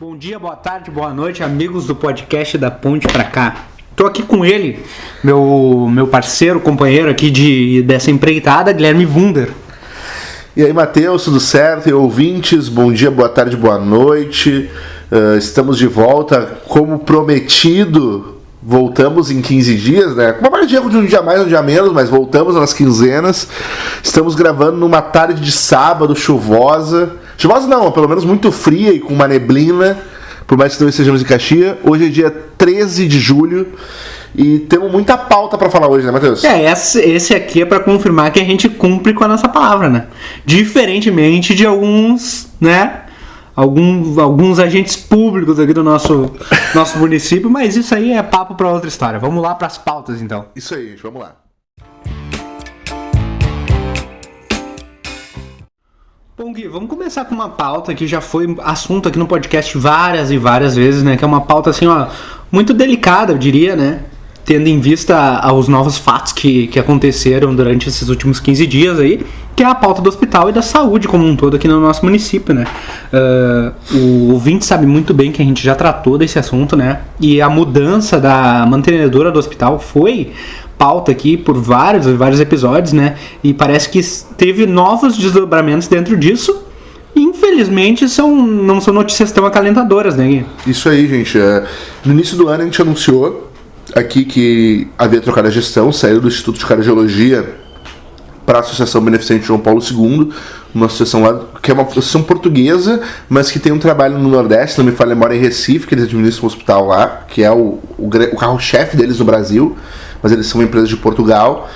Bom dia, boa tarde, boa noite, amigos do podcast da Ponte Pra Cá. Tô aqui com ele, meu parceiro, companheiro aqui dessa empreitada, Guilherme Wunder. E aí, Matheus, tudo certo? E ouvintes, bom dia, boa tarde, boa noite. Estamos de volta, como prometido. Voltamos em 15 dias, né? Uma margem de um dia mais, um dia menos, mas voltamos nas quinzenas. Estamos gravando numa tarde de sábado chuvosa. Chuvosa não, pelo menos muito fria e com uma neblina, por mais que também estejamos em Caxias. Hoje é dia 13 de julho e temos muita pauta para falar hoje, né, Matheus? Esse aqui é para confirmar que a gente cumpre com a nossa palavra, né? Diferentemente de alguns, né? Alguns agentes públicos aqui do nosso município, mas isso aí é papo para outra história. Vamos lá para as pautas, então. Isso aí, gente, vamos lá. Bom, Gui, vamos começar com uma pauta que já foi assunto aqui no podcast várias e várias vezes, né? Que é uma pauta, assim, ó, muito delicada, eu diria, né? Tendo em vista os novos fatos que aconteceram durante esses últimos 15 dias aí, que é a pauta do hospital e da saúde como um todo aqui no nosso município, né? O ouvinte sabe muito bem que a gente já tratou desse assunto, né? E a mudança da mantenedora do hospital foi pauta aqui por vários episódios, né? E parece que teve novos desdobramentos dentro disso. E, infelizmente, não são notícias tão acalentadoras, né, Gui? Isso aí, gente. No início do ano a gente anunciou aqui que havia trocado a gestão, saiu do Instituto de Cardiologia para a Associação Beneficente João Paulo II, uma associação lá, que é uma associação portuguesa, mas que tem um trabalho no Nordeste, não me falha, mora em Recife, que eles administram um hospital lá, que é o carro-chefe deles no Brasil, mas eles são uma empresa de Portugal.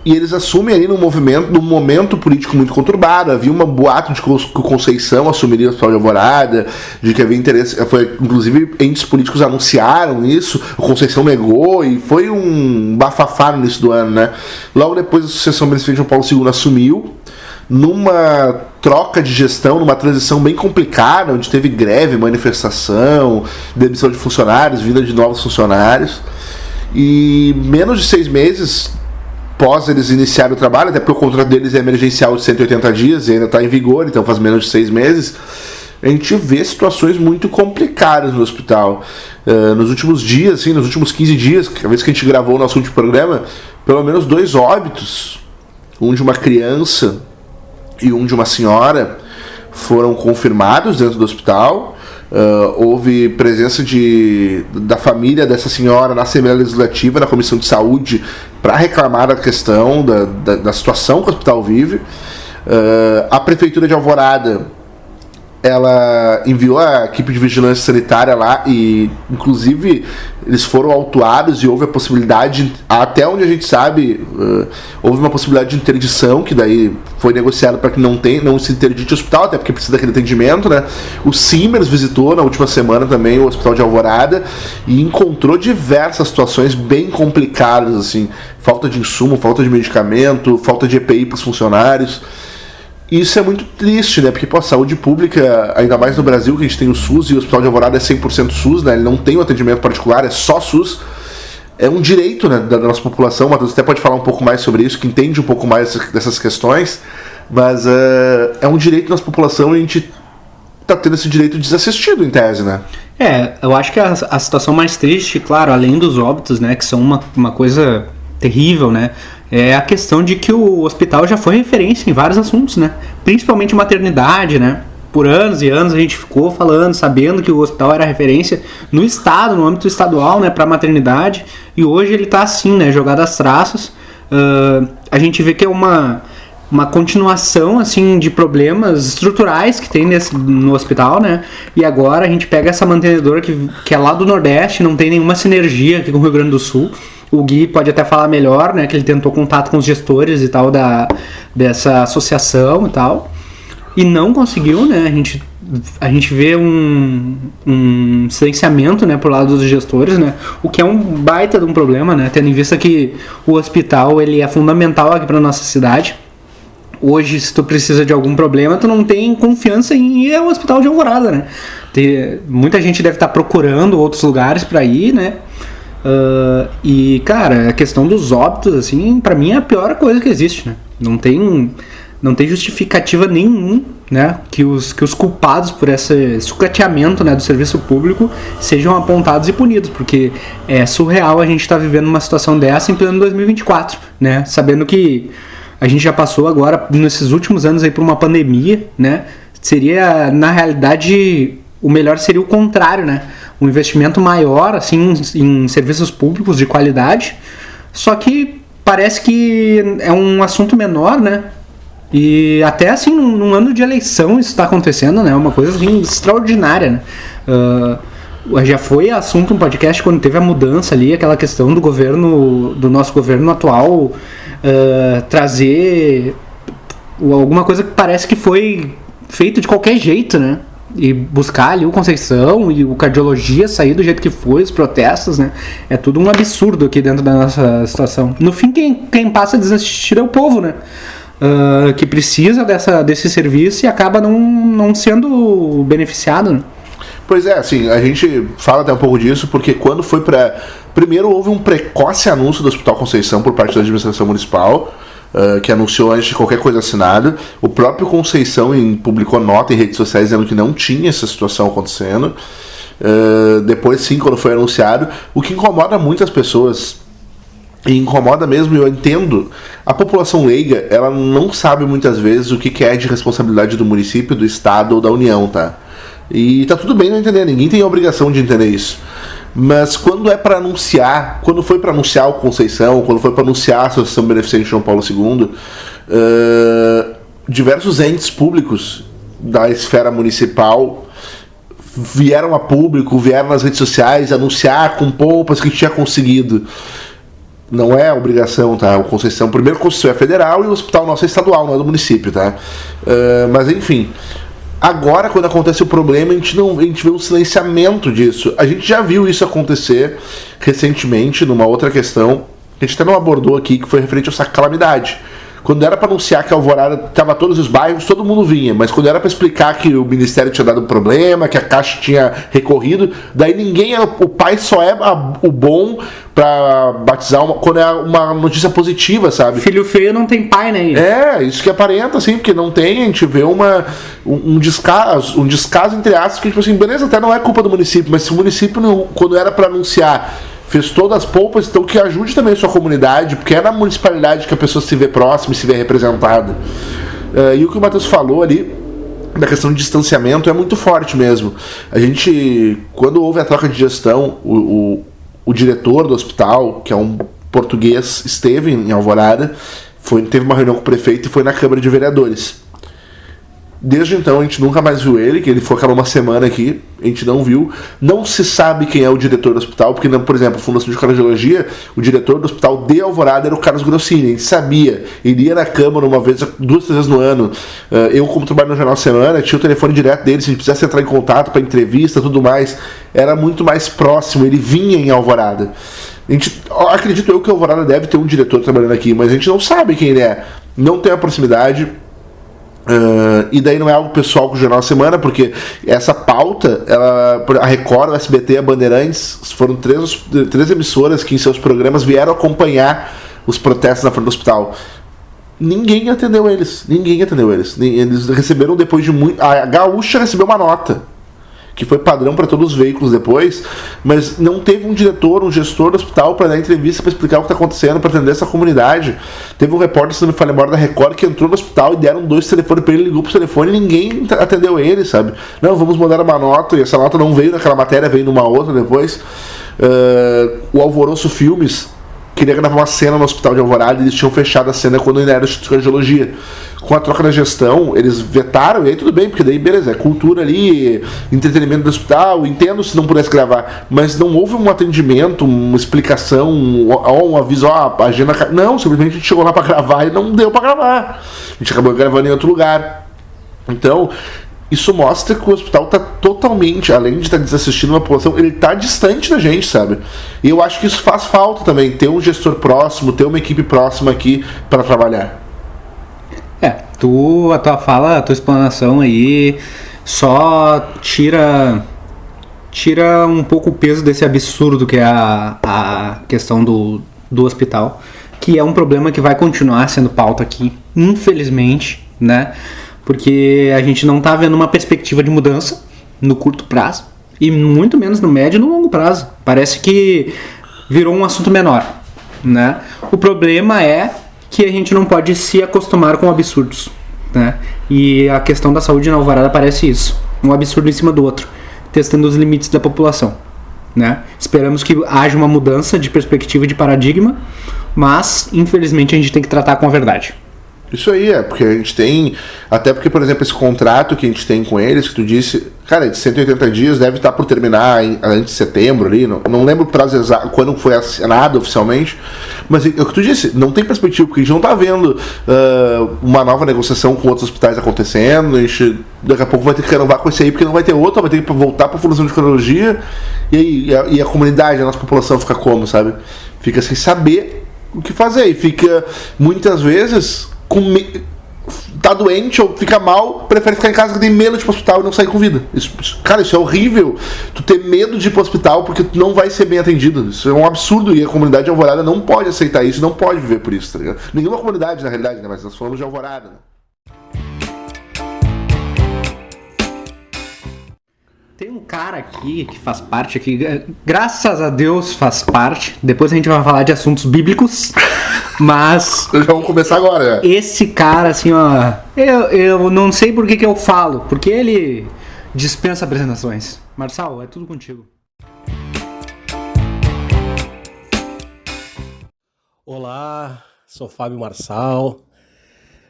E eles assumem ali num momento político muito conturbado. Havia um boato de que o Conceição assumiria o Hospital de Alvorada, de que havia interesse. Inclusive, entes políticos anunciaram isso, o Conceição negou, e foi um bafafá no início do ano, né? Logo depois, a Associação Beneficente João Paulo II assumiu, numa troca de gestão, numa transição bem complicada, onde teve greve, manifestação, demissão de funcionários, vinda de novos funcionários. E menos de 6 meses após eles iniciarem o trabalho, até porque o contrato deles é emergencial de 180 dias e ainda está em vigor, então faz menos de 6 meses, a gente vê situações muito complicadas no hospital. Nos últimos dias, assim, nos últimos 15 dias, a vez que a gente gravou o nosso último programa, pelo menos 2 óbitos, um de uma criança e um de uma senhora, foram confirmados dentro do hospital. Houve presença da família dessa senhora na Assembleia Legislativa, na Comissão de Saúde, para reclamar da questão da situação que o hospital vive. A Prefeitura de Alvorada, ela enviou a equipe de vigilância sanitária lá e, inclusive, eles foram autuados e houve a possibilidade, até onde a gente sabe, houve uma possibilidade de interdição, que daí foi negociado para que não se interdite o hospital, até porque precisa daquele atendimento, né? O Simers visitou na última semana também o Hospital de Alvorada e encontrou diversas situações bem complicadas, assim, falta de insumo, falta de medicamento, falta de EPI para os funcionários. Isso é muito triste, né? Porque, a saúde pública, ainda mais no Brasil, que a gente tem o SUS e o Hospital de Alvorada é 100% SUS, né? Ele não tem um atendimento particular, é só SUS. É um direito, né, da nossa população. O Matheus até pode falar um pouco mais sobre isso, que entende um pouco mais dessas questões. Mas é um direito da nossa população e a gente tá tendo esse direito desassistido, em tese, né? Eu acho que a situação mais triste, claro, além dos óbitos, né, que são uma coisa terrível, né? É a questão de que o hospital já foi referência em vários assuntos, né? Principalmente maternidade, né? Por anos e anos a gente ficou falando, sabendo que o hospital era referência no estado, no âmbito estadual, né? Para maternidade. E hoje ele tá assim, né? Jogado às traças. A gente vê que é uma continuação, assim, de problemas estruturais que tem no hospital, né? E agora a gente pega essa mantenedora que é lá do Nordeste, não tem nenhuma sinergia aqui com o Rio Grande do Sul. O Gui pode até falar melhor, né? Que ele tentou contato com os gestores e tal dessa associação e tal. E não conseguiu, né? A gente vê um silenciamento, né, por lado dos gestores, né? O que é um baita de um problema, né? Tendo em vista que o hospital ele é fundamental aqui para nossa cidade. Hoje, se tu precisa de algum problema, tu não tem confiança em ir ao Hospital de Alvorada, né? Muita gente deve estar procurando outros lugares para ir, né? E, cara, a questão dos óbitos, assim, pra mim é a pior coisa que existe, né? Não tem não tem justificativa nenhum, né, que os culpados por esse sucateamento, né, do serviço público sejam apontados e punidos, porque é surreal a gente estar vivendo uma situação dessa em pleno 2024, né, sabendo que a gente já passou agora, nesses últimos anos, aí, por uma pandemia, né, seria, na realidade, o melhor seria o contrário, né, um investimento maior, assim, em serviços públicos de qualidade, só que parece que é um assunto menor, né? E até assim, num ano de eleição isso está acontecendo, né? Uma coisa assim, extraordinária, né? Já foi assunto no podcast quando teve a mudança ali, aquela questão do nosso governo atual trazer alguma coisa que parece que foi feito de qualquer jeito, né? E buscar ali o Conceição e o Cardiologia sair do jeito que foi, os protestos, né? É tudo um absurdo aqui dentro da nossa situação. No fim, quem passa a desistir é o povo, né? Que precisa desse serviço e acaba não sendo beneficiado, né? Pois é, assim, a gente fala até um pouco disso, porque quando foi para... Primeiro houve um precoce anúncio do Hospital Conceição por parte da administração municipal, que anunciou antes de qualquer coisa assinada. O próprio Conceição publicou nota em redes sociais dizendo que não tinha essa situação acontecendo. Depois, sim, quando foi anunciado, o que incomoda muitas pessoas, e incomoda mesmo, eu entendo, a população leiga, ela não sabe muitas vezes o que é de responsabilidade do município, do estado ou da União, tá? E tá tudo bem não entender, ninguém tem a obrigação de entender isso. Mas quando é para anunciar, quando foi para anunciar o Conceição, quando foi para anunciar a Associação Beneficente João Paulo II, diversos entes públicos da esfera municipal vieram a público, vieram nas redes sociais anunciar com pompas que tinha conseguido. Não é obrigação, tá? O Conceição, primeiro, o Conceição é federal e o hospital nosso é estadual, não é do município, tá? Mas enfim... Agora, quando acontece o problema, a gente vê um silenciamento disso. A gente já viu isso acontecer recentemente numa outra questão, que a gente até não abordou aqui, que foi referente a essa calamidade. Quando era para anunciar que a Alvorada estava todos os bairros, todo mundo vinha. Mas quando era para explicar que o Ministério tinha dado um problema, que a Caixa tinha recorrido, daí ninguém... O pai só é o bom para batizar quando é uma notícia positiva, sabe? Filho feio não tem pai, né? Isso que aparenta, assim, porque não tem, a gente vê um descaso entre aspas, que tipo assim, beleza, até não é culpa do município, mas se o município, quando era para anunciar, fez todas as polpas, então que ajude também a sua comunidade, porque é na municipalidade que a pessoa se vê próxima e se vê representada. E o que o Matheus falou ali, da questão de distanciamento, é muito forte mesmo. A gente, quando houve a troca de gestão, o diretor do hospital, que é um português, esteve em Alvorada, teve uma reunião com o prefeito e foi na Câmara de Vereadores. Desde então a gente nunca mais viu ele, que ele foi acabar uma semana aqui, a gente não viu. Não se sabe quem é o diretor do hospital, porque, por exemplo, a Fundação de Cardiologia, o diretor do hospital de Alvorada era o Carlos Grossini, a gente sabia. Ele ia na Câmara uma vez, 2, 3 vezes no ano. Eu, como trabalho no Jornal Semana, tinha o telefone direto dele, se a gente precisasse entrar em contato para entrevista e tudo mais. Era muito mais próximo, ele vinha em Alvorada. Acredito eu que a Alvorada deve ter um diretor trabalhando aqui, mas a gente não sabe quem ele é. Não tem a proximidade. E daí não é algo pessoal com o Jornal Semana, porque essa pauta, a Record, o SBT e a Bandeirantes foram três emissoras que em seus programas vieram acompanhar os protestos na frente do hospital. Ninguém atendeu eles. Eles receberam depois de muito... A Gaúcha recebeu uma nota que foi padrão para todos os veículos depois, mas não teve um diretor, um gestor do hospital para dar entrevista, para explicar o que está acontecendo, para atender essa comunidade. Teve um repórter, se não me falha memória, da Record, que entrou no hospital e deram 2 telefones para ele, ligou pro telefone e ninguém atendeu ele, sabe? Não, vamos mandar uma nota, e essa nota não veio naquela matéria, veio numa outra depois. O Alvoroço Filmes queria gravar uma cena no hospital de Alvorada e eles tinham fechado a cena quando ainda era o Instituto de Cardiologia. Com a troca da gestão, eles vetaram, e aí tudo bem, porque daí beleza, é cultura ali, entretenimento do hospital, entendo se não pudesse gravar, mas não houve um atendimento, uma explicação, um aviso, a agenda... Não, simplesmente a gente chegou lá para gravar e não deu para gravar. A gente acabou gravando em outro lugar. Então, isso mostra que o hospital está totalmente, além de estar desassistindo uma população, ele está distante da gente, sabe? E eu acho que isso faz falta também, ter um gestor próximo, ter uma equipe próxima aqui para trabalhar. A tua fala, a tua explanação aí só tira um pouco o peso desse absurdo que é a questão do hospital, que é um problema que vai continuar sendo pauta aqui, infelizmente, né? Porque a gente não tá vendo uma perspectiva de mudança no curto prazo e muito menos no médio e no longo prazo. Parece que virou um assunto menor, né? O problema é que a gente não pode se acostumar com absurdos, né? E a questão da saúde na Alvorada parece isso, um absurdo em cima do outro, testando os limites da população, né? Esperamos que haja uma mudança de perspectiva e de paradigma, mas infelizmente a gente tem que tratar com a verdade. Isso aí, porque a gente tem, até porque, por exemplo, esse contrato que a gente tem com eles, que tu disse, cara, de 180 dias deve estar por terminar antes de setembro ali, não lembro o prazo exato, quando foi assinado oficialmente, mas é o que tu disse, não tem perspectiva, porque a gente não está vendo uma nova negociação com outros hospitais acontecendo, a gente daqui a pouco vai ter que renovar com esse aí, porque não vai ter outro, vai ter que voltar para a Fundação de Cardiologia, e a comunidade, a nossa população fica como, sabe? Fica sem saber o que fazer, e fica, muitas vezes... tá doente ou fica mal, prefere ficar em casa que tem medo de ir pro hospital e não sair com vida. Cara, isso é horrível. Tu ter medo de ir pro hospital porque tu não vai ser bem atendido. Isso é um absurdo e a comunidade de Alvorada não pode aceitar isso, não pode viver por isso, tá ligado? Nenhuma comunidade, na realidade, né? Mas nós falamos de Alvorada, né? Tem um cara aqui que faz parte aqui, graças a Deus faz parte. Depois a gente vai falar de assuntos bíblicos, mas Já vamos começar agora, né? esse cara, assim, ó, eu não sei por que eu falo, porque ele dispensa apresentações. Marçal, é tudo contigo. Olá, sou Fábio Marçal.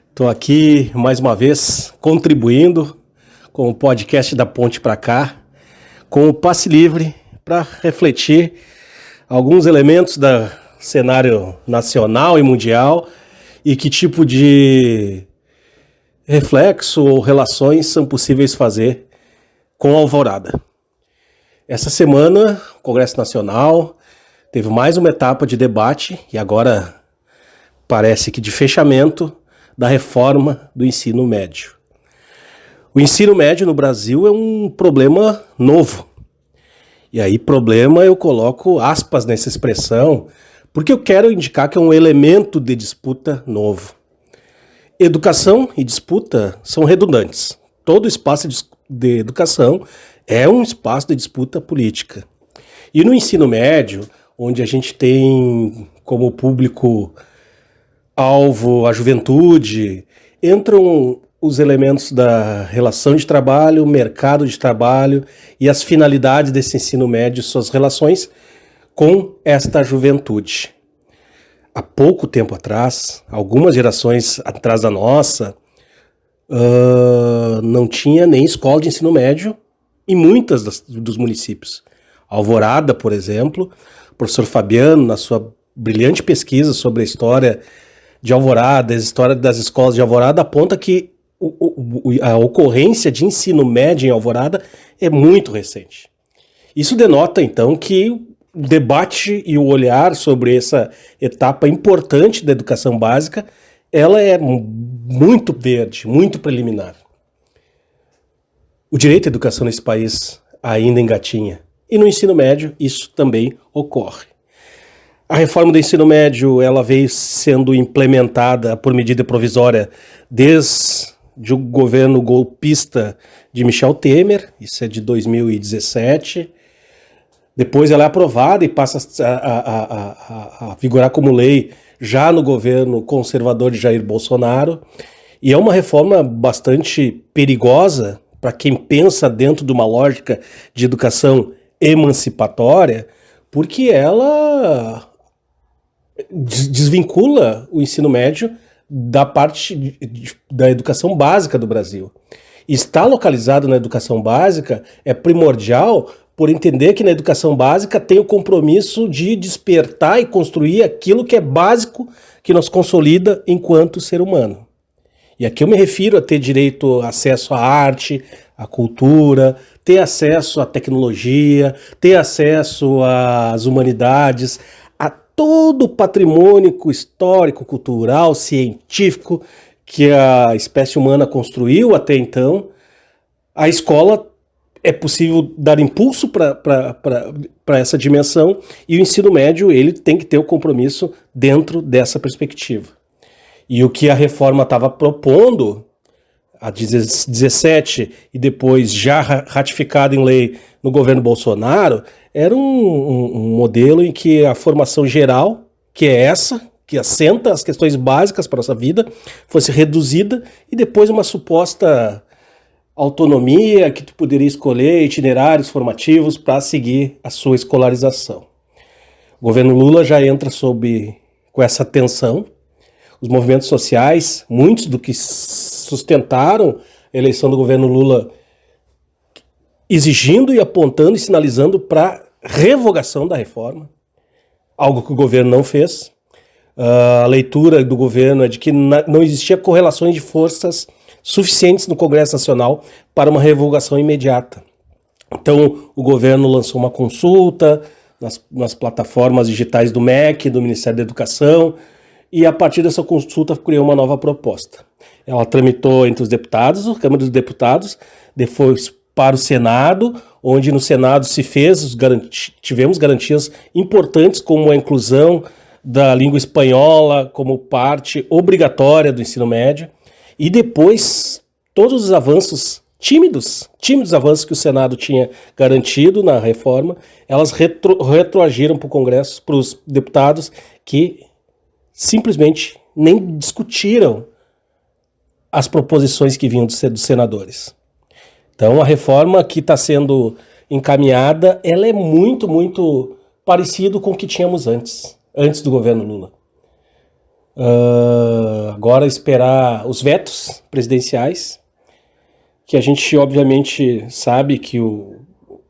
Estou aqui mais uma vez contribuindo com o podcast da Ponte pra Cá, com o Passe Livre, para refletir alguns elementos do cenário nacional e mundial e que tipo de reflexo ou relações são possíveis fazer com a Alvorada. Essa semana, o Congresso Nacional teve mais uma etapa de debate e agora parece que de fechamento da reforma do ensino médio. O ensino médio no Brasil é um problema novo. E aí, problema, eu coloco aspas nessa expressão, porque eu quero indicar que é um elemento de disputa novo. Educação e disputa são redundantes. Todo espaço de educação é um espaço de disputa política. E no ensino médio, onde a gente tem como público-alvo a juventude, entram os elementos da relação de trabalho, mercado de trabalho e as finalidades desse ensino médio, suas relações com esta juventude. Há pouco tempo atrás, algumas gerações atrás da nossa, não tinha nem escola de ensino médio em muitas dos municípios. Alvorada, por exemplo, o professor Fabiano, na sua brilhante pesquisa sobre a história de Alvorada, a história das escolas de Alvorada, aponta que a ocorrência de ensino médio em Alvorada é muito recente. Isso denota, então, que o debate e o olhar sobre essa etapa importante da educação básica, ela é muito verde, muito preliminar. O direito à educação nesse país ainda engatinha. E no ensino médio isso também ocorre. A reforma do ensino médio ela veio sendo implementada por medida provisória desde o governo golpista de Michel Temer, isso é de 2017. Depois ela é aprovada e passa a vigorar como lei já no governo conservador de Jair Bolsonaro. E é uma reforma bastante perigosa para quem pensa dentro de uma lógica de educação emancipatória, porque ela desvincula o ensino médio da parte da educação básica do Brasil. Estar localizado na educação básica é primordial por entender que na educação básica tem o compromisso de despertar e construir aquilo que é básico, que nos consolida enquanto ser humano. E aqui eu me refiro a ter direito a acesso à arte, à cultura, ter acesso à tecnologia, ter acesso às humanidades, a todo o patrimônio histórico, cultural, científico que a espécie humana construiu até então. A escola é possível dar impulso para essa dimensão e o ensino médio ele tem que ter o compromisso dentro dessa perspectiva. E o que a reforma estava propondo a 17 e depois já ratificada em lei no governo Bolsonaro, era um modelo em que a formação geral, que é essa, que assenta as questões básicas para a nossa vida, fosse reduzida e depois uma suposta autonomia que tu poderia escolher itinerários formativos para seguir a sua escolarização. O governo Lula já entra com essa tensão. Os movimentos sociais, muitos do que sustentaram a eleição do governo Lula, exigindo e apontando e sinalizando para revogação da reforma, algo que o governo não fez. A leitura do governo é de que não existia correlações de forças suficientes no Congresso Nacional para uma revogação imediata. Então, o governo lançou uma consulta nas plataformas digitais do MEC, do Ministério da Educação, e a partir dessa consulta criou uma nova proposta. Ela tramitou entre os deputados, a Câmara dos Deputados, depois para o Senado, onde no Senado se fez, tivemos garantias importantes como a inclusão da língua espanhola como parte obrigatória do ensino médio, e depois todos os avanços tímidos avanços que o Senado tinha garantido na reforma, elas retroagiram para o Congresso, para os deputados, que simplesmente nem discutiram as proposições que vinham dos senadores. Então a reforma que está sendo encaminhada, ela é muito, muito parecido com o que tínhamos antes do governo Lula. Agora esperar os vetos presidenciais, que a gente obviamente sabe que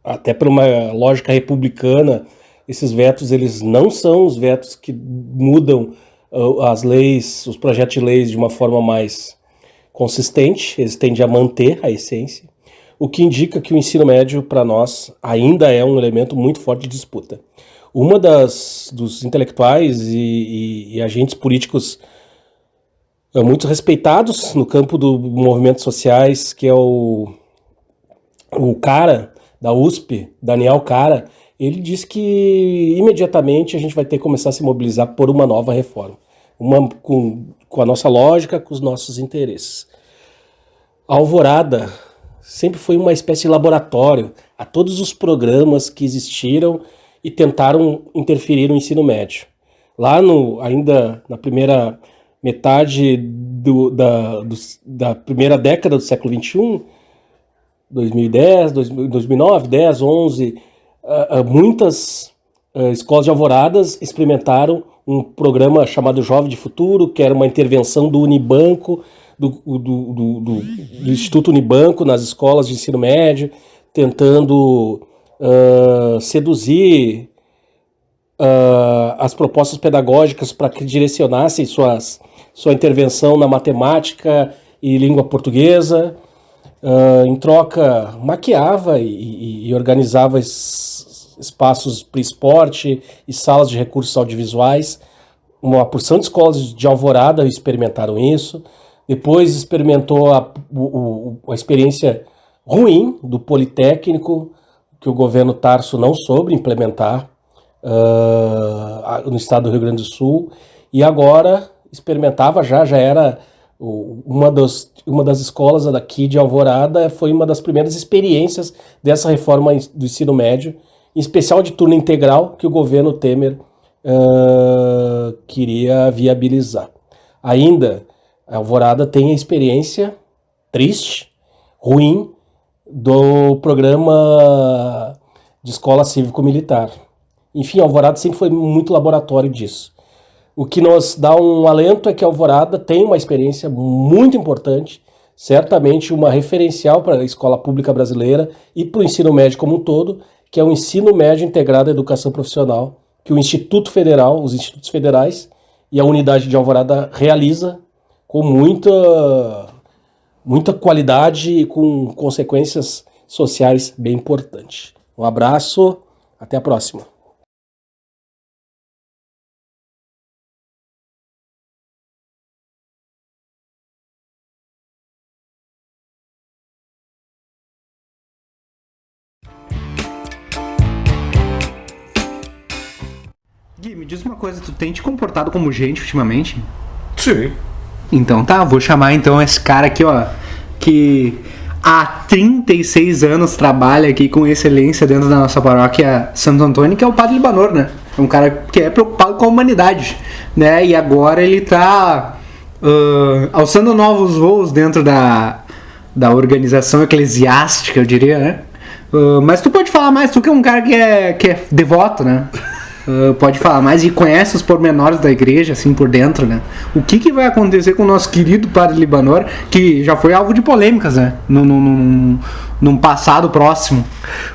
até por uma lógica republicana, esses vetos eles não são os vetos que mudam as leis, os projetos de leis de uma forma mais consistente, eles tendem a manter a essência, o que indica que o ensino médio para nós ainda é um elemento muito forte de disputa. Uma dos intelectuais e agentes políticos muito respeitados no campo dos movimentos sociais, que é o Cara, da USP, Daniel Cara, ele diz que imediatamente a gente vai ter que começar a se mobilizar por uma nova reforma, com a nossa lógica, com os nossos interesses. A Alvorada sempre foi uma espécie de laboratório a todos os programas que existiram e tentaram interferir no ensino médio. Lá ainda na primeira metade da primeira década do século XXI, 2010, 2009, 10, 11, muitas escolas de Alvoradas experimentaram um programa chamado Jovem de Futuro, que era uma intervenção do Unibanco, do Instituto Unibanco nas escolas de ensino médio, tentando seduzir as propostas pedagógicas para que direcionassem sua intervenção na matemática e língua portuguesa. Em troca, maquiava e organizava espaços para esporte e salas de recursos audiovisuais. Uma porção de escolas de Alvorada experimentaram isso. Depois experimentou a experiência ruim do Politécnico, que o governo Tarso não soube implementar no estado do Rio Grande do Sul, e agora experimentava já era uma das escolas daqui de Alvorada, foi uma das primeiras experiências dessa reforma do ensino médio, em especial de turno integral, que o governo Temer queria viabilizar. Ainda, a Alvorada tem a experiência triste, ruim, do programa de escola cívico-militar. Enfim, a Alvorada sempre foi muito laboratório disso. O que nos dá um alento é que a Alvorada tem uma experiência muito importante, certamente uma referencial para a escola pública brasileira e para o ensino médio como um todo, que é o ensino médio integrado à educação profissional, que o Instituto Federal, os institutos federais e a unidade de Alvorada realiza com muita qualidade e com consequências sociais bem importantes. Um abraço, até a próxima. Gui, me diz uma coisa, tu tem te comportado como gente ultimamente? Sim. Então tá, vou chamar então esse cara aqui, ó, que há 36 anos trabalha aqui com excelência dentro da nossa paróquia Santo Antônio, que é o Padre Libanor, né? É um cara que é preocupado com a humanidade, né? E agora ele está alçando novos voos dentro da organização eclesiástica, eu diria, né? Mas tu pode falar mais, tu que é um cara que é devoto, né? Pode falar mais e conhece os pormenores da igreja, assim, por dentro, né? O que vai acontecer com o nosso querido Padre Libanor, que já foi alvo de polêmicas, né? Num passado próximo.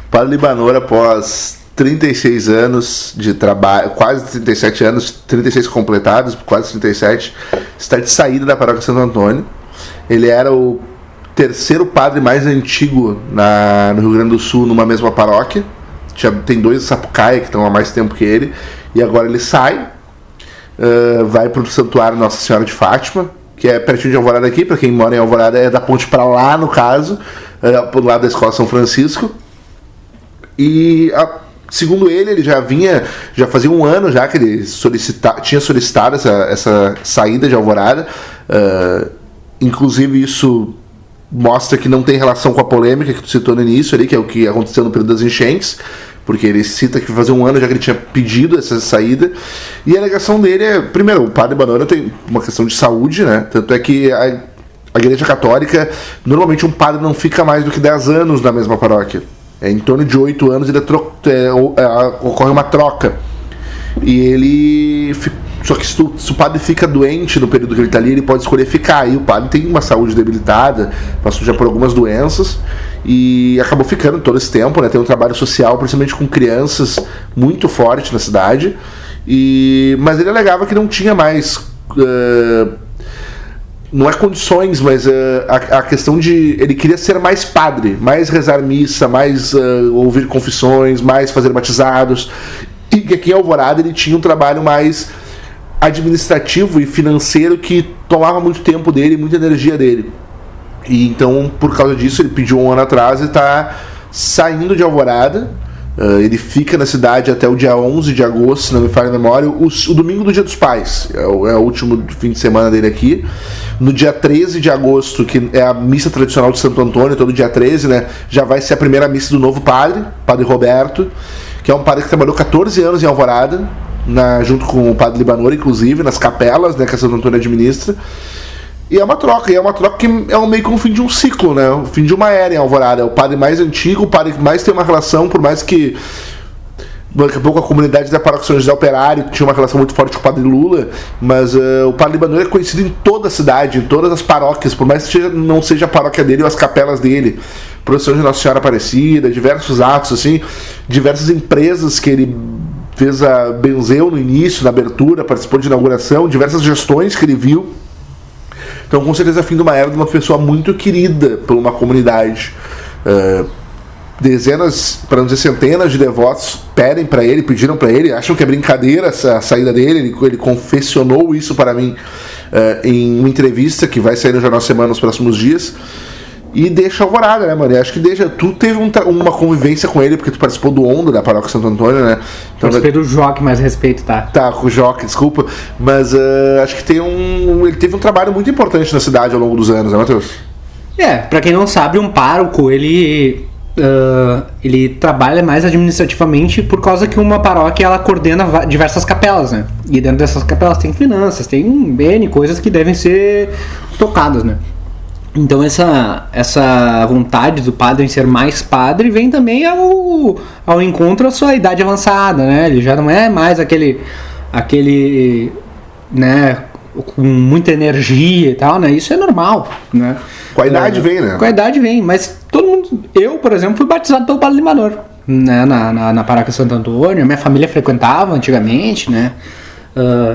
O Padre Libanor, após 36 anos de trabalho, quase 37 anos, 36 completados, quase 37, está de saída da paróquia Santo Antônio. Ele era o terceiro padre mais antigo no Rio Grande do Sul, numa mesma paróquia. Tem 2 em Sapucaia que estão há mais tempo que ele, e agora ele sai, vai para o Santuário Nossa Senhora de Fátima, que é pertinho de Alvorada aqui. Para quem mora em Alvorada, é da ponte para lá, no caso, pro lado da Escola São Francisco. E segundo ele já fazia um ano já que ele tinha solicitado essa saída de Alvorada. Inclusive isso mostra que não tem relação com a polêmica que tu citou no início ali, que é o que aconteceu no período das enchentes, porque ele cita que fazia um ano já que ele tinha pedido essa saída. E a alegação dele é, primeiro, o Padre Libanor tem uma questão de saúde, né? Tanto é que a Igreja Católica, normalmente um padre não fica mais do que 10 anos na mesma paróquia. Em torno de 8 anos ocorre uma troca. E ele... Só que se o padre fica doente no período que ele está ali, ele pode escolher ficar. E o padre tem uma saúde debilitada, passou já por algumas doenças e acabou ficando todo esse tempo, né? Tem um trabalho social, principalmente com crianças, muito forte na cidade. Mas ele alegava que não tinha mais... não é condições, mas a questão de... Ele queria ser mais padre, mais rezar missa, mais ouvir confissões, mais fazer batizados. E que aqui em Alvorada ele tinha um trabalho mais administrativo e financeiro que tomava muito tempo dele, muita energia dele. E então, por causa disso, ele pediu um ano atrás e está saindo de Alvorada. Ele fica na cidade até o dia 11 de agosto, se não me falha a memória, o domingo do Dia dos Pais. É o último fim de semana dele aqui. No dia 13 de agosto, que é a missa tradicional de Santo Antônio, todo dia 13, né, já vai ser a primeira missa do novo padre, Padre Roberto, que é um padre que trabalhou 14 anos em Alvorada, junto com o Padre Libanor, inclusive, nas capelas, né, que a Santo Antônio administra. E é uma troca que é meio que um fim de um ciclo, né? O fim de uma era em Alvorada. É o padre mais antigo, o padre que mais tem uma relação, por mais que daqui a pouco a comunidade da paróquia São José Operário tinha uma relação muito forte com o Padre Lula, mas o Padre Libanor é conhecido em toda a cidade, em todas as paróquias, por mais que não seja a paróquia dele ou as capelas dele. Procissão de Nossa Senhora Aparecida, diversos atos, assim, diversas empresas que ele benzeu no início, na abertura, participou de inauguração, diversas gestões que ele viu. Então, com certeza, fim de uma era de uma pessoa muito querida por uma comunidade. Dezenas, para não dizer centenas de devotos pediram para ele, acham que é brincadeira essa saída dele. Ele confessionou isso para mim em uma entrevista que vai sair no Jornal Semana nos próximos dias. E deixa Alvorada, né, mano? Eu acho que tu teve uma convivência com ele, porque tu participou do Onda da Paróquia Santo Antônio, né? Então, respeito do Joque, mas respeito, tá? Tá, com o Joque, desculpa. Mas acho que ele teve um trabalho muito importante na cidade ao longo dos anos, né, Matheus? Pra quem não sabe, um pároco, ele trabalha mais administrativamente por causa que uma paróquia, ela coordena diversas capelas, né? E dentro dessas capelas tem finanças, tem N coisas que devem ser tocadas, né? Então essa vontade do padre em ser mais padre vem também ao encontro à sua idade avançada, né? Ele já não é mais aquele né, com muita energia e tal, né? Isso é normal, né? Com a idade vem, né? Com a idade vem, mas todo mundo... Eu, por exemplo, fui batizado pelo Padre Libanor, né? Na paróquia Santo Antônio. Minha família frequentava antigamente, né?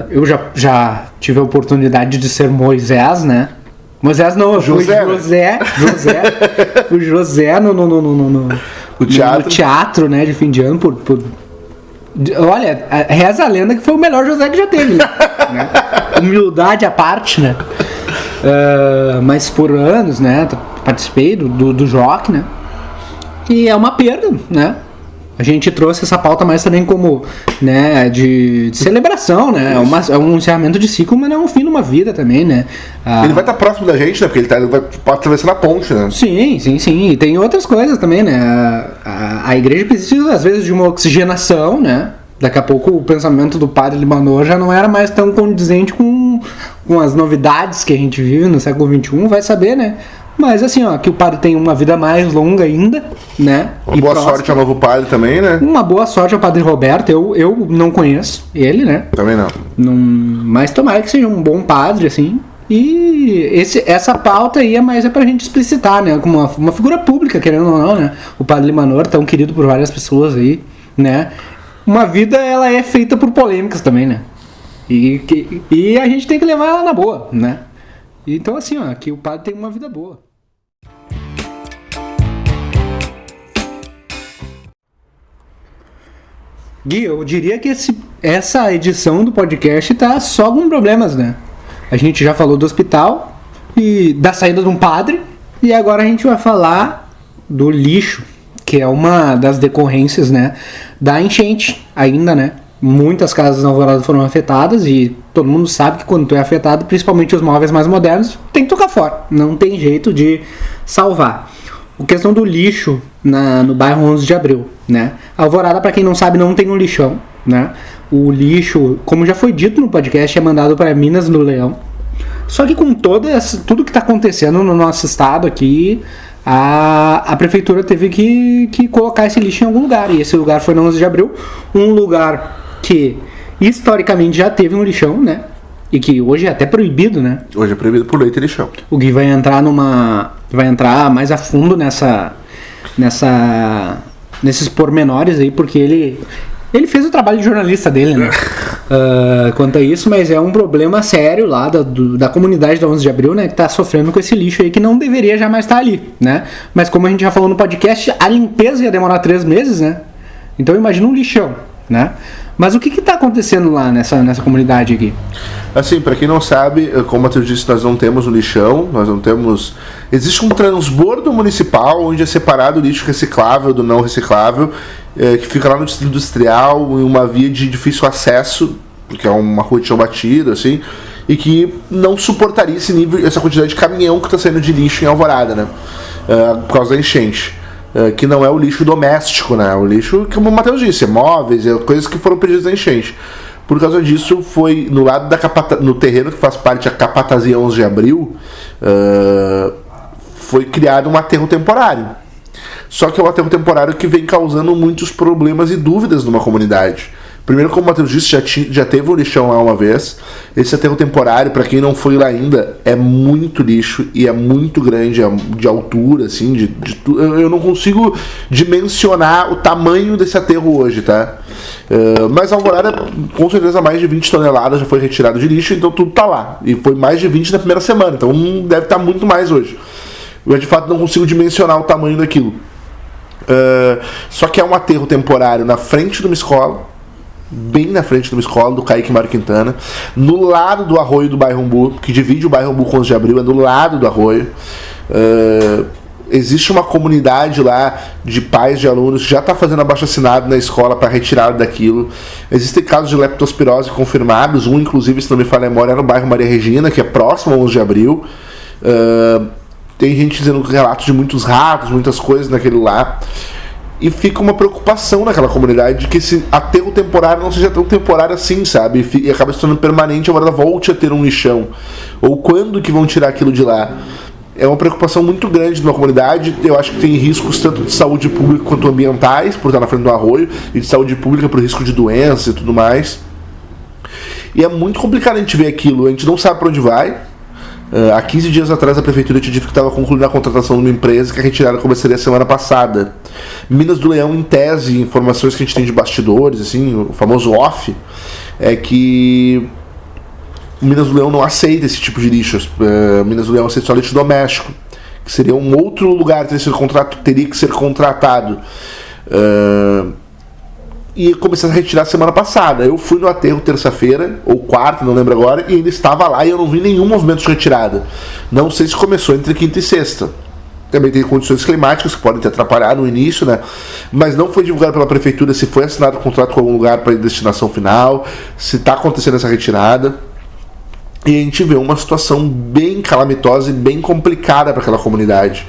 Eu já tive a oportunidade de ser Moisés, né? Moisés não, José. O José no teatro, né, de fim de ano, olha, reza a lenda que foi o melhor José que já teve, né? Humildade à parte, né? Mas por anos, né, participei do Joque, né? E é uma perda, né? A gente trouxe essa pauta mais também como, né, de celebração, né? É um encerramento de ciclo, mas não é um fim de uma vida também, né? Ele vai estar próximo da gente, né? Porque ele vai atravessar a ponte, né? Sim. E tem outras coisas também, né? A igreja precisa, às vezes, de uma oxigenação, né? Daqui a pouco o pensamento do padre Limanor já não era mais tão condizente com as novidades que a gente vive no século XXI, vai saber, né? Mas assim, ó, que o padre tem uma vida mais longa ainda, né? Uma boa sorte ao novo padre também, né? Uma boa sorte ao padre Roberto. Eu não conheço ele, né? Também não. Mas tomara que seja um bom padre, assim. E essa pauta aí é pra gente explicitar, né? Como uma figura pública, querendo ou não, né? O padre Limanor, tão querido por várias pessoas aí, né? Uma vida, ela é feita por polêmicas também, né? E a gente tem que levar ela na boa, né? Então, assim, ó, que o padre tem uma vida boa. Gui, eu diria que essa edição do podcast tá só com problemas, né? A gente já falou do hospital e da saída de um padre, e agora a gente vai falar do lixo, que é uma das decorrências, né, da enchente ainda, né? Muitas casas na Alvorada foram afetadas e todo mundo sabe que quando tu é afetado, principalmente os móveis mais modernos, tem que tocar fora. Não tem jeito de salvar. A questão do lixo no bairro 11 de Abril, né? A Alvorada, para quem não sabe, não tem um lixão, né? O lixo, como já foi dito no podcast, é mandado para Minas do Leão. Só que com tudo que está acontecendo no nosso estado aqui, a prefeitura teve que colocar esse lixo em algum lugar. E esse lugar foi no 11 de Abril, um lugar que historicamente já teve um lixão, né? E que hoje é até proibido, né? Hoje é proibido por lei ter lixão. O Gui vai entrar mais a fundo nesses pormenores aí, porque ele fez o trabalho de jornalista dele, né? Quanto a isso, mas é um problema sério lá da comunidade da 11 de Abril, né? Que tá sofrendo com esse lixo aí que não deveria jamais estar ali, né? Mas como a gente já falou no podcast, a limpeza ia demorar 3 meses, né? Então imagina um lixão, né? Mas o que está acontecendo lá nessa comunidade aqui? Assim, para quem não sabe, como o Matheus disse, nós não temos um lixão, nós não temos... Existe um transbordo municipal onde é separado o lixo reciclável do não reciclável, que fica lá no distrito industrial, em uma via de difícil acesso, porque é uma rua de chão batido, assim, e que não suportaria essa quantidade de caminhão que está saindo de lixo em Alvorada, né? Por causa da enchente. Que não é o lixo doméstico, né? O lixo, como o Matheus disse, é móveis, coisas que foram perdidas na enchente. Por causa disso, foi no lado no terreno que faz parte da Capatazia 11 de Abril, foi criado um aterro temporário. Só que é um aterro temporário que vem causando muitos problemas e dúvidas numa comunidade. Primeiro, como o Matheus disse, já teve um lixão lá uma vez. Esse aterro temporário, para quem não foi lá ainda, é muito lixo e é muito grande, de altura, assim, eu não consigo dimensionar o tamanho desse aterro hoje, tá? Mas a Alvorada, com certeza, mais de 20 toneladas já foi retirado de lixo, então tudo tá lá. E foi mais de 20 na primeira semana, então deve estar muito mais hoje. Eu, de fato, não consigo dimensionar o tamanho daquilo. Só que é um aterro temporário na frente de uma escola, bem na frente de uma escola, do Kaique Mário Quintana, no lado do arroio do bairro Umbu, que divide o bairro Umbu com 11 de Abril, é do lado do arroio. Existe uma comunidade lá de pais de alunos que já está fazendo abaixo-assinado na escola para retirada daquilo. Existem casos de leptospirose confirmados, um inclusive, se não me falha a memória, é no bairro Maria Regina, que é próximo ao 11 de Abril. Tem gente dizendo relatos de muitos ratos, muitas coisas naquele lá. E fica uma preocupação naquela comunidade de que esse aterro temporário não seja tão temporário assim, sabe? E acaba se tornando permanente, agora volte a ter um lixão. Ou quando que vão tirar aquilo de lá? É uma preocupação muito grande numa comunidade. Eu acho que tem riscos tanto de saúde pública quanto ambientais, por estar na frente do arroio, e de saúde pública por risco de doenças e tudo mais. E é muito complicado a gente ver aquilo, a gente não sabe para onde vai. Há 15 dias atrás a prefeitura tinha dito que estava concluindo a contratação de uma empresa que a retirada começaria a semana passada. Minas do Leão, em tese, informações que a gente tem de bastidores, assim, o famoso off, é que Minas do Leão não aceita esse tipo de lixo. Minas do Leão aceita só lixo doméstico, que seria um outro lugar que teria que ser contratado. E começar a retirar semana passada. Eu fui no aterro terça-feira, ou quarta, não lembro agora, e ainda estava lá e eu não vi nenhum movimento de retirada. Não sei se começou entre quinta e sexta. também tem condições climáticas que podem te atrapalhar no início, né? Mas não foi divulgado pela prefeitura se foi assinado contrato com algum lugar para destinação final, se está acontecendo essa retirada. E a gente vê uma situação bem calamitosa e bem complicada para aquela comunidade.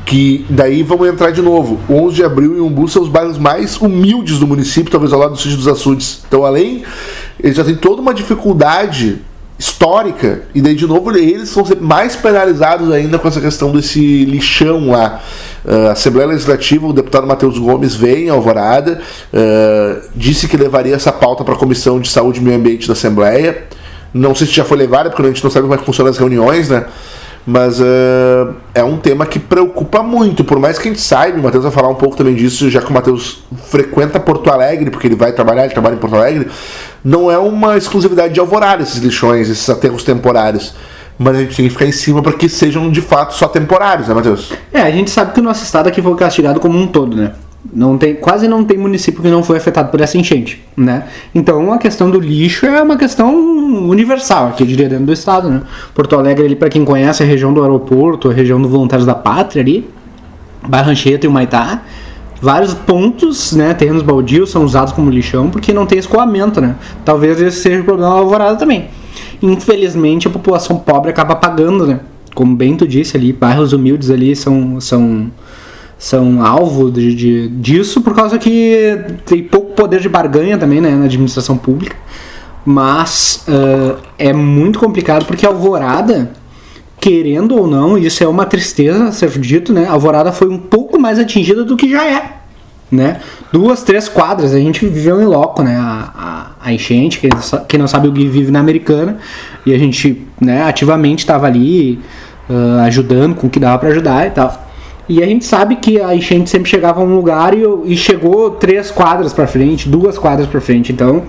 Que daí vamos entrar de novo. 11 de abril e Umbu são os bairros mais humildes do município, talvez ao lado do sítio dos Açudes. Então, eles já têm toda uma dificuldade histórica, e daí de novo eles vão ser mais penalizados ainda com essa questão desse lixão lá. A Assembleia Legislativa, o deputado Matheus Gomes veio em Alvorada, disse que levaria essa pauta para a Comissão de Saúde e Meio Ambiente da Assembleia. Não sei se já foi levada, porque a gente não sabe como é que funcionam as reuniões, né? Mas é um tema que preocupa muito, por mais que a gente saiba, o Matheus vai falar um pouco também disso, já que o Matheus frequenta Porto Alegre, porque ele trabalha em Porto Alegre. Não é uma exclusividade de Alvorada esses lixões, esses aterros temporários, mas a gente tem que ficar em cima para que sejam de fato só temporários, né, Matheus? A gente sabe que o nosso estado aqui foi castigado como um todo, né? Quase não tem município que não foi afetado por essa enchente, né? Então a questão do lixo é uma questão universal aqui, eu diria, dentro do estado, né? Porto Alegre, ali, para quem conhece a região do aeroporto, a região do Voluntários da Pátria ali, Barrancheta e Humaitá, vários pontos, né, terrenos baldios são usados como lixão porque não tem escoamento, né? Talvez esse seja o problema da Alvorada também. Infelizmente a população pobre acaba pagando, né? Como bem tu disse ali, bairros humildes ali são alvo disso, por causa que tem pouco poder de barganha também, né, na administração pública. Mas é muito complicado porque a Alvorada, querendo ou não, isso é uma tristeza ser dito, né, a Alvorada foi um pouco mais atingida do que já é, né? 2, 3 quadras, a gente viveu em loco, né, a enchente, quem não sabe, o Gui vive na Americana, e a gente, né, ativamente estava ali ajudando com o que dava para ajudar e tal. E a gente sabe que a enchente sempre chegava a um lugar e chegou 3 quadras para frente, 2 quadras para frente. Então,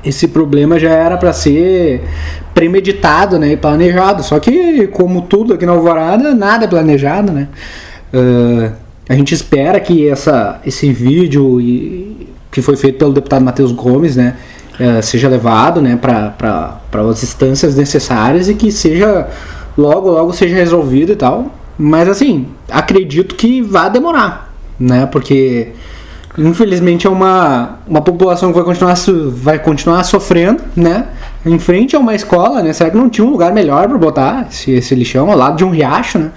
esse problema já era para ser premeditado, né, e planejado. Só que, como tudo aqui na Alvorada, nada é planejado, né? A gente espera que esse vídeo que foi feito pelo deputado Matheus Gomes, né, seja levado, né, para as instâncias necessárias e que seja logo seja resolvido e tal. Mas assim, acredito que vai demorar, né? Porque infelizmente é uma população que vai continuar sofrendo, né? Em frente a uma escola, né? Será que não tinha um lugar melhor para botar esse lixão ao lado de um riacho, né?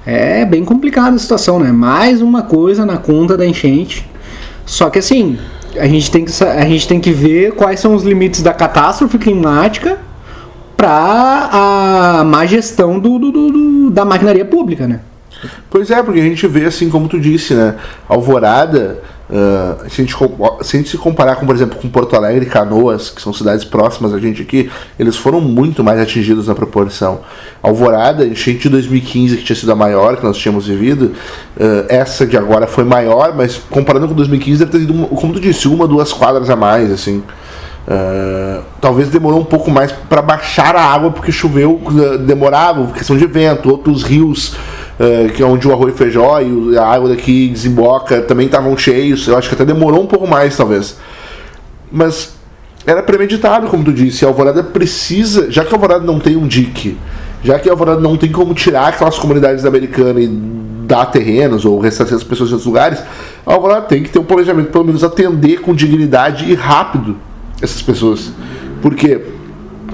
É bem complicada a situação, né? Mais uma coisa na conta da enchente. Só que assim, a gente tem que ver quais são os limites da catástrofe climática para a má gestão da maquinaria pública, né? Pois é, porque a gente vê, assim como tu disse, né, Alvorada, se a gente se comparar com, por exemplo, com Porto Alegre e Canoas, que são cidades próximas a gente aqui, eles foram muito mais atingidos na proporção. Alvorada, a enchente de 2015, que tinha sido a maior que nós tínhamos vivido, essa de agora foi maior, mas comparando com 2015 deve ter sido, como tu disse, 1, 2 quadras a mais, assim. Talvez demorou um pouco mais para baixar a água porque choveu, demorava, questão de vento. Outros rios, que é onde o Arroio Feijó e a água daqui desemboca, também estavam cheios. Eu acho que até demorou um pouco mais, talvez. Mas era premeditado, como tu disse. A Alvorada precisa, já que a Alvorada não tem um dique, já que a Alvorada não tem como tirar aquelas comunidades americanas e dar terrenos ou ressarcir as pessoas em outros lugares, a Alvorada tem que ter um planejamento, pelo menos atender com dignidade e rápido essas pessoas. Porque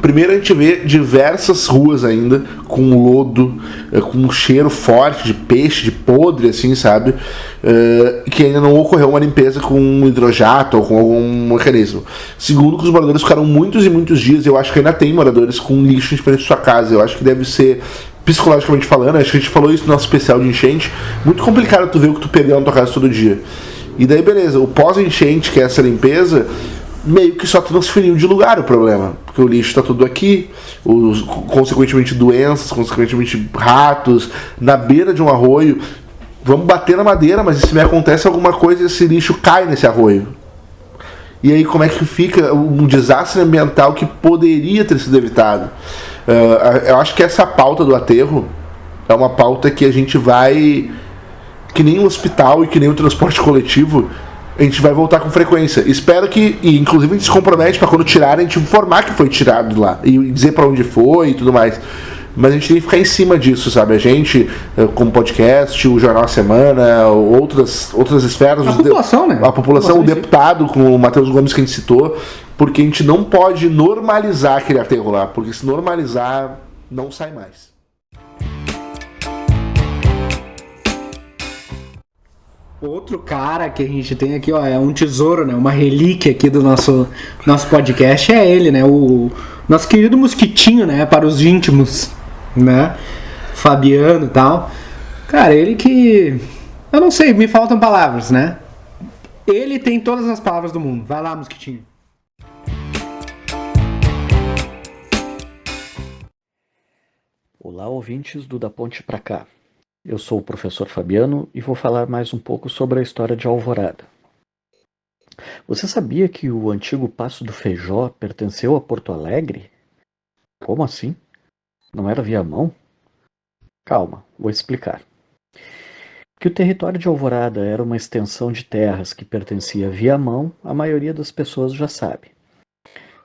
primeiro a gente vê diversas ruas ainda com lodo, com um cheiro forte de peixe, de podre, assim, sabe? Que ainda não ocorreu uma limpeza com um hidrojato ou com algum mecanismo. Segundo, que os moradores ficaram muitos e muitos dias, eu acho que ainda tem moradores com lixo em frente à sua casa. Eu acho que deve ser, psicologicamente falando, acho que a gente falou isso no nosso especial de enchente, muito complicado tu ver o que tu perdeu na tua casa todo dia. E daí beleza, o pós-enchente, que é essa limpeza, meio que só transferiu de lugar o problema, porque o lixo está tudo aqui, consequentemente doenças, consequentemente ratos, na beira de um arroio. Vamos bater na madeira, mas se me acontece alguma coisa, esse lixo cai nesse arroio. E aí como é que fica um desastre ambiental que poderia ter sido evitado? Eu acho que essa pauta do aterro é uma pauta que a gente vai, que nem o hospital e que nem o transporte coletivo, a gente vai voltar com frequência. Espero que, e inclusive a gente se compromete para quando tirarem, a gente informar que foi tirado lá e dizer para onde foi e tudo mais. mas a gente tem que ficar em cima disso, sabe? A gente, como podcast, o Jornal da Semana, outras esferas... A população, né? A população, o deputado, com o Matheus Gomes que a gente citou, porque a gente não pode normalizar aquele aterro lá, porque se normalizar, não sai mais. Outro cara que a gente tem aqui, ó, é um tesouro, né? Uma relíquia aqui do nosso podcast, é ele, né? O nosso querido Mosquitinho, né? Para os íntimos, né? Fabiano e tal. Cara, ele que... Eu não sei, me faltam palavras, né? Ele tem todas as palavras do mundo. Vai lá, Mosquitinho. Olá, ouvintes do Da Ponte Pra Cá. Eu sou o professor Fabiano e vou falar mais um pouco sobre a história de Alvorada. Você sabia que o antigo Passo do Feijó pertenceu a Porto Alegre? Como assim? Não era Viamão? Calma, vou explicar. Que o território de Alvorada era uma extensão de terras que pertencia a Viamão, a maioria das pessoas já sabe.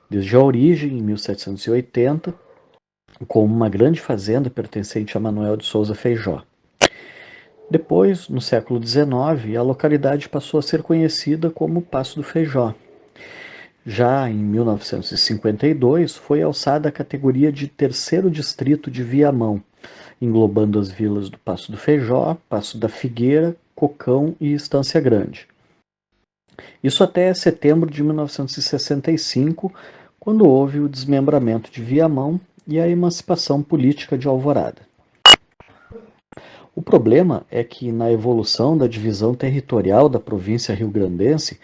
Desde a origem, em 1780, como uma grande fazenda pertencente a Manuel de Souza Feijó. Depois, no século XIX, a localidade passou a ser conhecida como Passo do Feijó. Já em 1952, foi alçada a categoria de terceiro distrito de Viamão, englobando as vilas do Passo do Feijó, Passo da Figueira, Cocão e Estância Grande. Isso até setembro de 1965, quando houve o desmembramento de Viamão e a emancipação política de Alvorada. O problema é que, na evolução da divisão territorial da província rio-grandense,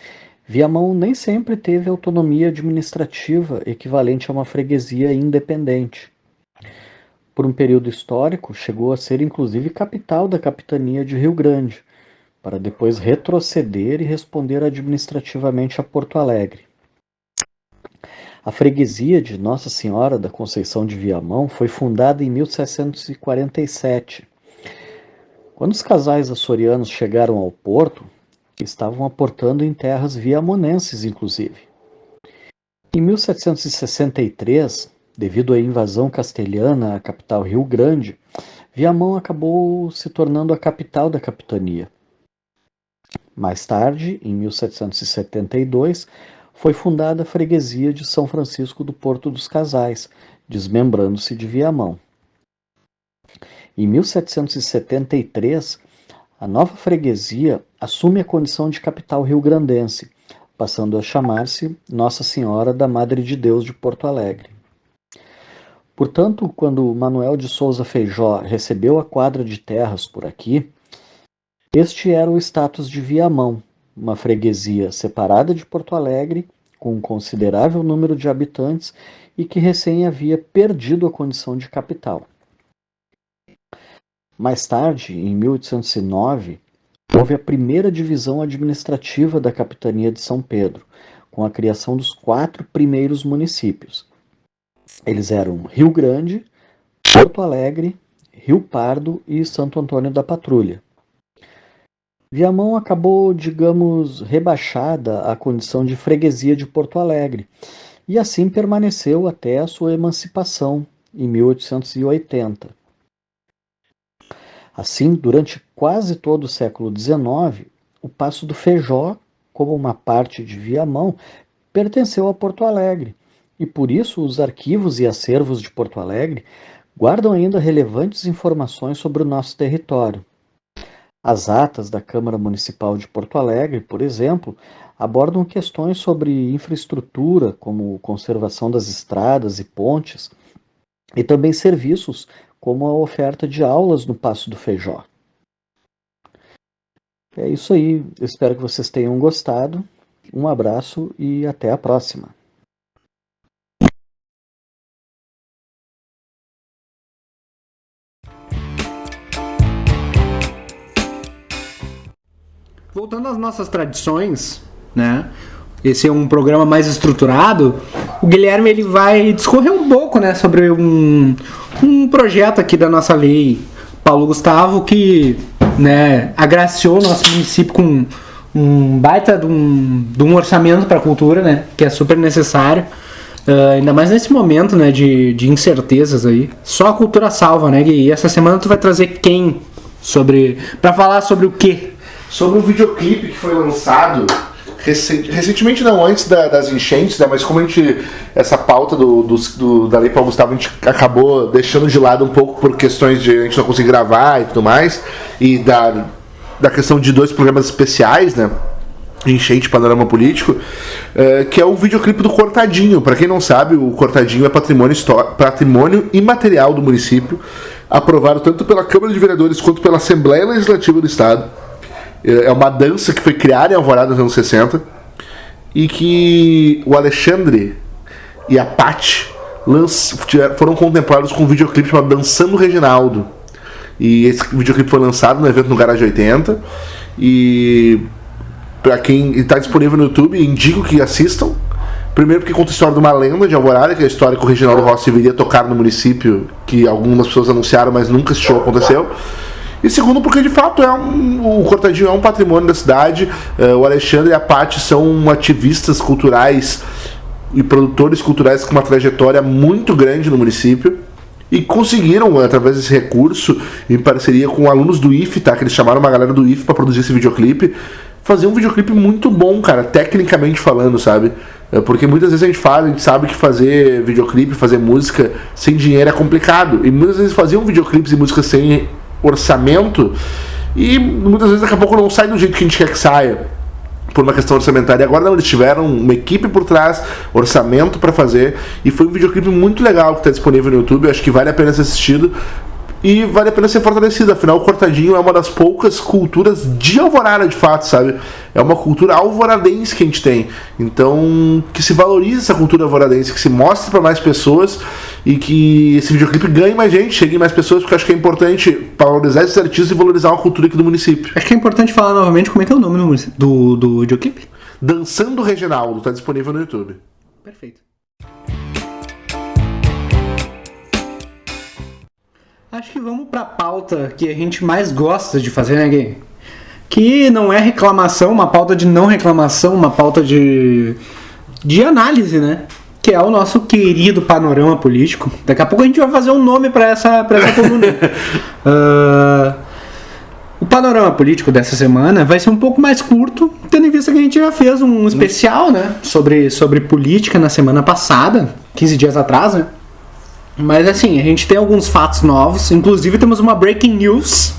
Viamão nem sempre teve autonomia administrativa equivalente a uma freguesia independente. Por um período histórico, chegou a ser inclusive capital da capitania de Rio Grande, para depois retroceder e responder administrativamente a Porto Alegre. A freguesia de Nossa Senhora da Conceição de Viamão foi fundada em 1747. Quando os casais açorianos chegaram ao porto, estavam aportando em terras viamonenses, inclusive. Em 1763, devido à invasão castelhana à capital Rio Grande, Viamão acabou se tornando a capital da capitania. Mais tarde, em 1772, foi fundada a freguesia de São Francisco do Porto dos Casais, desmembrando-se de Viamão. Em 1773, a nova freguesia assume a condição de capital rio-grandense, passando a chamar-se Nossa Senhora da Madre de Deus de Porto Alegre. Portanto, quando Manuel de Souza Feijó recebeu a quadra de terras por aqui, este era o status de Viamão, uma freguesia separada de Porto Alegre, com um considerável número de habitantes e que recém havia perdido a condição de capital. Mais tarde, em 1809, houve a primeira divisão administrativa da capitania de São Pedro, com a criação dos 4 primeiros municípios. Eles eram Rio Grande, Porto Alegre, Rio Pardo e Santo Antônio da Patrulha. Viamão acabou, digamos, rebaixada à condição de freguesia de Porto Alegre, e assim permaneceu até a sua emancipação, em 1880. Assim, durante quase todo o século XIX, o Passo do Feijó, como uma parte de Viamão, pertenceu a Porto Alegre, e por isso os arquivos e acervos de Porto Alegre guardam ainda relevantes informações sobre o nosso território. As atas da Câmara Municipal de Porto Alegre, por exemplo, abordam questões sobre infraestrutura, como conservação das estradas e pontes, e também serviços como a oferta de aulas no Passo do Feijó. É isso aí, eu espero que vocês tenham gostado. Um abraço e até a próxima. Voltando às nossas tradições, né? Esse é um programa mais estruturado. O Guilherme ele vai discorrer um pouco, né, sobre um projeto aqui da nossa lei Paulo Gustavo que, né, agraciou o nosso município com um baita de um orçamento para a cultura, né, que é super necessário. Ainda mais nesse momento, né, de incertezas aí. Só a cultura salva, né, Gui? E essa semana tu vai trazer quem pra falar sobre o quê? Sobre um videoclipe que foi lançado recentemente, não, antes das enchentes, né, mas como essa pauta da Lei Paulo Gustavo a gente acabou deixando de lado um pouco por questões de a gente não conseguir gravar e tudo mais, e da questão de 2 programas especiais, né, enchente, panorama político, que é o videoclipe do Cortadinho. Para quem não sabe, o Cortadinho é patrimônio imaterial do município, aprovado tanto pela Câmara de Vereadores quanto pela Assembleia Legislativa do Estado. É uma dança que foi criada em Alvorada nos anos 60 e que o Alexandre e a Paty foram contemplados com um videoclipe chamado Dançando Reginaldo. E esse videoclipe foi lançado no evento no Garage 80 e para quem está disponível no YouTube, indico que assistam. Primeiro porque conta a história de uma lenda de Alvorada, que é a história que o Reginaldo Rossi viria tocar no município, que algumas pessoas anunciaram, mas nunca esse show aconteceu. E segundo porque de fato o Cortadinho é um patrimônio da cidade. O Alexandre e a Paty são ativistas culturais e produtores culturais com uma trajetória muito grande no município. E conseguiram, através desse recurso, em parceria com alunos do IF, tá? Que eles chamaram uma galera do IF para produzir esse videoclipe, fazer um videoclipe muito bom, cara, tecnicamente falando, sabe? Porque muitas vezes a gente sabe que fazer videoclipe, fazer música sem dinheiro é complicado. E muitas vezes faziam videoclipes e músicas sem orçamento e muitas vezes daqui a pouco não sai do jeito que a gente quer que saia, por uma questão orçamentária. Agora não, eles tiveram uma equipe por trás, orçamento para fazer, e foi um videoclipe muito legal que está disponível no YouTube. Eu acho que vale a pena ser assistido e vale a pena ser fortalecido. Afinal, o Cortadinho é uma das poucas culturas de Alvorada, de fato, sabe? É uma cultura alvoradense que a gente tem. Então, que se valorize essa cultura alvoradense, que se mostre para mais pessoas e que esse videoclipe ganhe mais gente, chegue em mais pessoas, porque eu acho que é importante valorizar esses artistas e valorizar uma cultura aqui do município. Acho que é importante falar novamente como é que é o nome do videoclipe. Dançando Reginaldo, tá disponível no YouTube. Perfeito. Acho que vamos pra pauta que a gente mais gosta de fazer, né, Gui? Que não é reclamação, uma pauta de não reclamação, uma pauta de análise, né? Que é o nosso querido panorama político. Daqui a pouco a gente vai fazer um nome pra essa coluna. O panorama político dessa semana vai ser um pouco mais curto, tendo em vista que a gente já fez um especial, né? Sobre política na semana passada, 15 dias atrás, né? Mas assim, a gente tem alguns fatos novos, inclusive temos uma breaking news,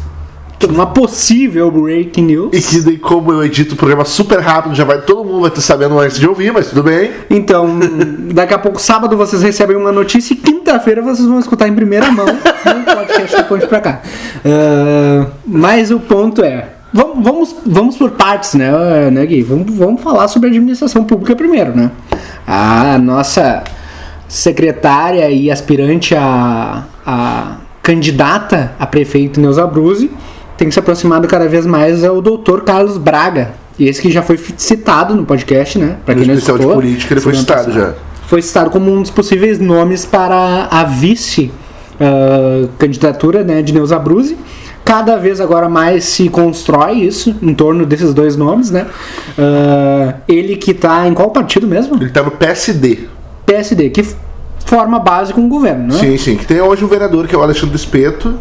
uma possível breaking news. E que daí, como eu edito o programa super rápido, todo mundo vai estar sabendo antes de ouvir, mas tudo bem. Então, daqui a pouco, sábado, vocês recebem uma notícia e quinta-feira vocês vão escutar em primeira mão no podcast do Ponte Pra Cá. Mas o ponto é, vamos por partes, né, Gui? Vamos falar sobre a administração pública primeiro, né? A nossa secretária e aspirante a candidata a prefeito Neuza Abruzzi tem se aproximado cada vez mais ao doutor Carlos Braga, e esse que já foi citado no podcast, né? Pra quem não escutou, de política ele foi citado já. Foi citado como um dos possíveis nomes para a vice candidatura, né, de Neuza Abruzzi. Cada vez agora mais se constrói isso em torno desses dois nomes, né? Ele que tá em qual partido mesmo? Ele tá no PSD, que forma base com o governo, né? Sim, que tem hoje um vereador que é o Alexandre Espeto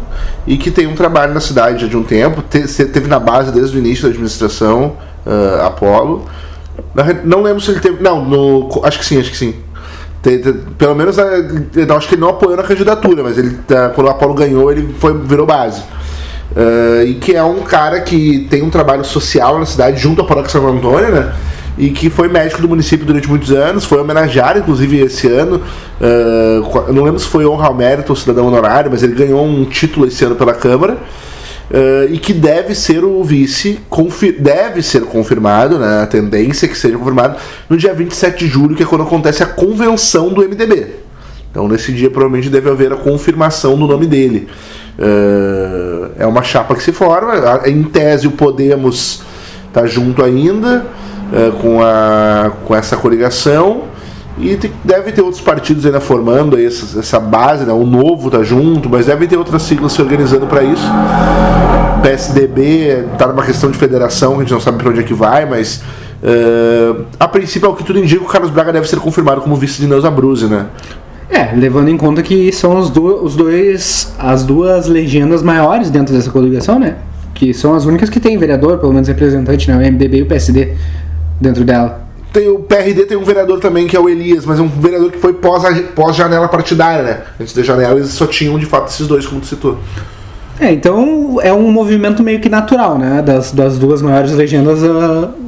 e que tem um trabalho na cidade já de um tempo, teve na base desde o início da administração, Apolo. Não lembro se ele teve... acho que sim. Pelo menos, acho que ele não apoiou na candidatura, mas ele, quando o Apolo ganhou, ele virou base. E que é um cara que tem um trabalho social na cidade, junto à Paróquia São Antônio, né? E que foi médico do município durante muitos anos, foi homenageado, inclusive, esse ano. Não lembro se foi honra ao mérito ou cidadão honorário, mas ele ganhou um título esse ano pela Câmara. E que deve ser o vice, deve ser confirmado, né? A tendência é que seja confirmado no dia 27 de julho, que é quando acontece a convenção do MDB. Então, nesse dia, provavelmente deve haver a confirmação do nome dele. É uma chapa que se forma. Em tese, o Podemos está junto ainda, com essa coligação, e deve ter outros partidos ainda formando aí essa base, né? O Novo tá junto, mas deve ter outras siglas se organizando para isso. PSDB tá numa questão de federação, que a gente não sabe para onde é que vai, mas A princípio, ao que tudo indica, o Carlos Braga deve ser confirmado como vice de Neuza Bruse, né? Levando em conta que são as duas legendas maiores dentro dessa coligação, né? Que são as únicas que tem vereador, pelo menos representante, né? O MDB e o PSD dentro dela. Tem o PRD, tem um vereador também que é o Elias, mas é um vereador que foi pós-janela partidária, né? Antes da janela eles só tinham de fato esses dois, como tu citou. Então é um movimento meio que natural, né? Das duas maiores legendas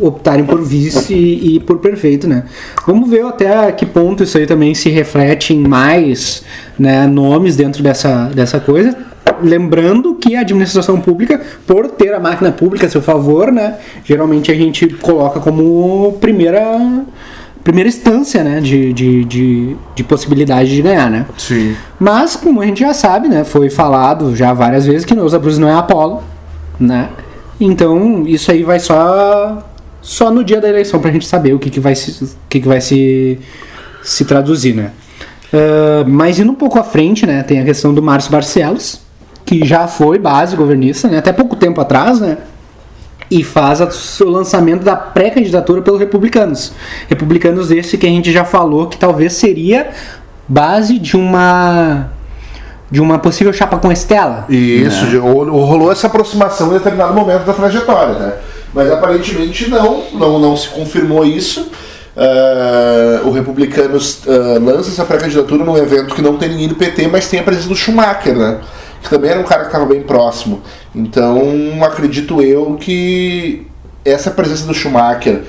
optarem por vice e por prefeito, né? Vamos ver até que ponto isso aí também se reflete em mais, né, nomes dentro dessa coisa. Lembrando que a administração pública, por ter a máquina pública a seu favor, né, geralmente a gente coloca como primeira instância, né, de possibilidade de ganhar, né? Sim. Mas, como a gente já sabe, né, foi falado já várias vezes que Neuza Bruse não é Apolo, né? Então, isso aí vai só no dia da eleição pra gente saber o que vai se traduzir, né? Mas indo um pouco à frente, né, tem a questão do Márcio Barcelos, que já foi base governista, né, até pouco tempo atrás, né? E faz o seu lançamento da pré-candidatura pelos republicanos. Republicanos esse que a gente já falou que talvez seria base de uma possível chapa com Estela. Isso, né? Rolou essa aproximação em determinado momento da trajetória, né? Mas aparentemente não se confirmou isso. O Republicanos lança essa pré-candidatura num evento que não tem ninguém do PT, mas tem a presença do Schumacher, né? Que também era um cara que estava bem próximo. Então, acredito eu que essa presença do Schumacher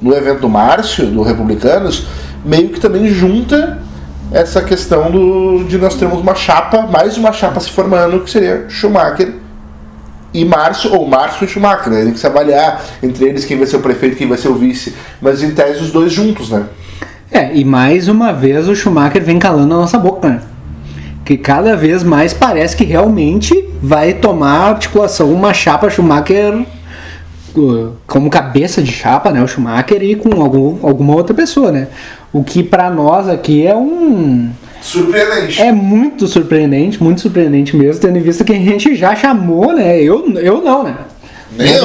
no evento do Márcio, do Republicanos, meio que também junta essa questão de nós termos mais uma chapa se formando, que seria Schumacher e Márcio, ou Márcio e Schumacher, né? Tem que se avaliar entre eles quem vai ser o prefeito, quem vai ser o vice, mas em tese os dois juntos, né? E mais uma vez o Schumacher vem calando a nossa boca, né? Que cada vez mais parece que realmente vai tomar articulação uma chapa Schumacher como cabeça de chapa, né, o Schumacher, e com alguma outra pessoa, né? O que pra nós aqui é surpreendente. É muito surpreendente mesmo, tendo em vista que a gente já chamou, né? Eu não, né?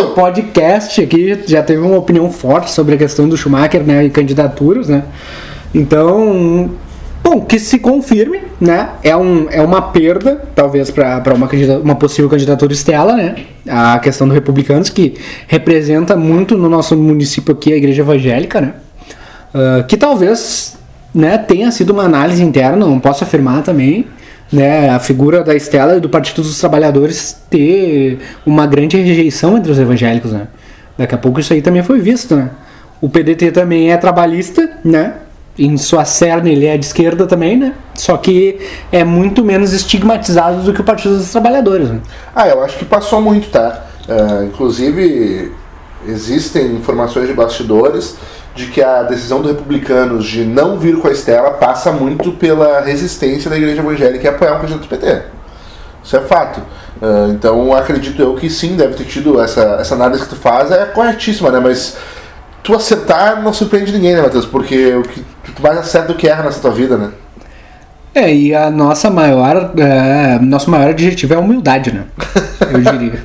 O podcast aqui já teve uma opinião forte sobre a questão do Schumacher, né, e candidaturas, né? Então, bom, que se confirme, né? É uma perda, talvez, para uma possível candidatura Estela, né? A questão do Republicanos, que representa muito no nosso município aqui a Igreja Evangélica, né? Que talvez, né, tenha sido uma análise interna, não posso afirmar também, né? A figura da Estela e do Partido dos Trabalhadores ter uma grande rejeição entre os evangélicos, né? Daqui a pouco isso aí também foi visto, né? O PDT também é trabalhista, né? Em sua cerne ele é de esquerda também, né? Só que é muito menos estigmatizado do que o Partido dos Trabalhadores, né? Eu acho que passou muito, tá? Inclusive, existem informações de bastidores de que a decisão dos republicanos de não vir com a Estela passa muito pela resistência da Igreja Evangélica em apoiar um candidato do PT. Isso é fato. Então, acredito eu que sim, deve ter tido essa análise que tu faz, é corretíssima, né? Mas tu acertar não surpreende ninguém, né, Matheus? Porque o que tu mais acerta do que erra nessa tua vida, né? E a nosso maior adjetivo é a humildade, né? Eu diria.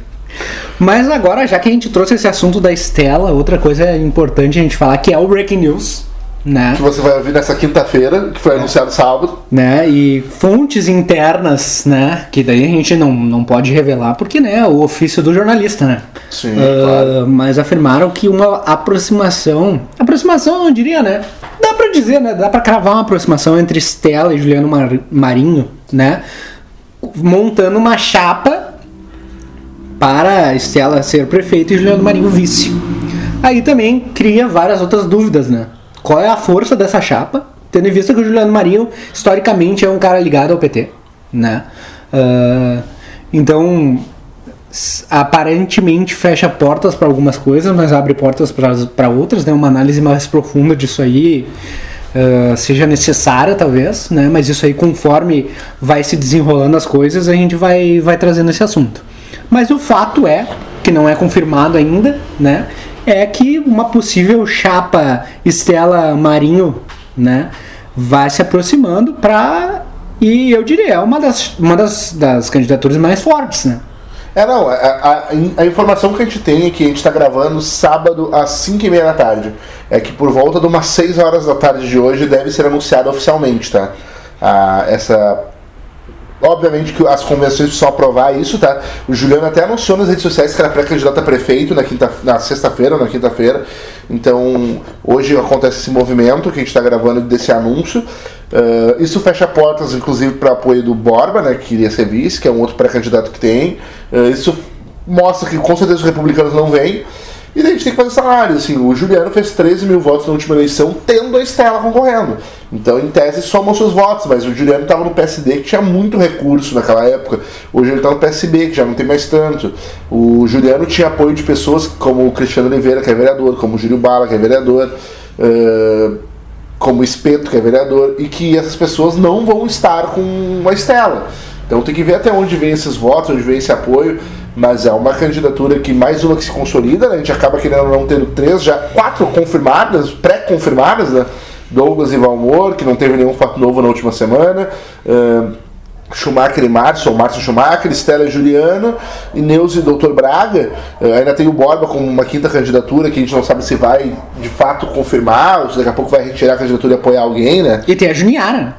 Mas agora, já que a gente trouxe esse assunto da Estela, outra coisa importante a gente falar, que é o Breaking News, né? Que você vai ouvir nessa quinta-feira, que foi anunciado sábado. Né? E fontes internas, né? Que daí a gente não pode revelar, porque, né, o ofício do jornalista, né? Sim, claro. Mas afirmaram que uma aproximação, eu diria, né? Dá pra dizer, né? Dá pra cravar uma aproximação entre Estela e Juliano Marinho, né? Montando uma chapa para Estela ser prefeito e Juliano Marinho vice. Aí também cria várias outras dúvidas, né? Qual é a força dessa chapa, tendo em vista que o Juliano Marinho, historicamente, é um cara ligado ao PT, né? Então, aparentemente fecha portas para algumas coisas, mas abre portas para outras, né? Uma análise mais profunda disso aí seja necessária, talvez, né? Mas isso aí, conforme vai se desenrolando as coisas, a gente vai trazendo esse assunto. Mas o fato é, que não é confirmado ainda, né? É que uma possível chapa Estela Marinho, né, vai se aproximando e eu diria, é uma das candidaturas mais fortes, né? Não, a informação que a gente tem é que a gente está gravando sábado às 5h30 da tarde. É que por volta de umas 6 horas da tarde de hoje deve ser anunciado oficialmente, tá? Obviamente que as convenções precisam aprovar isso, tá? O Juliano até anunciou nas redes sociais que era pré-candidato a prefeito na sexta-feira ou na quinta-feira. Então, hoje acontece esse movimento que a gente está gravando desse anúncio. Isso fecha portas, inclusive, para apoio do Borba, né, que iria ser vice, que é um outro pré-candidato que tem. Isso mostra que, com certeza, os republicanos não vêm. E daí a gente tem que fazer salário, assim, o Juliano fez 13 mil votos na última eleição, tendo a Estela concorrendo. Então, em tese, somam seus votos, mas o Juliano estava no PSD, que tinha muito recurso naquela época. Hoje ele está no PSB, que já não tem mais tanto. O Juliano tinha apoio de pessoas como o Cristiano Oliveira, que é vereador, como o Júlio Bala, que é vereador, como o Espeto, que é vereador, e que essas pessoas não vão estar com a Estela. Então tem que ver até onde vem esses votos, onde vem esse apoio. Mas é uma candidatura que, mais uma que se consolida, né? A gente acaba querendo não tendo 4 confirmadas, pré-confirmadas, né? Douglas e Valmor, que não teve nenhum fato novo na última semana, Schumacher e Márcio Schumacher, Estela e Juliano, e Neuza e Dr. Braga. Ainda tem o Borba como uma quinta candidatura, que a gente não sabe se vai de fato confirmar, ou se daqui a pouco vai retirar a candidatura e apoiar alguém, né? E tem a Juniara.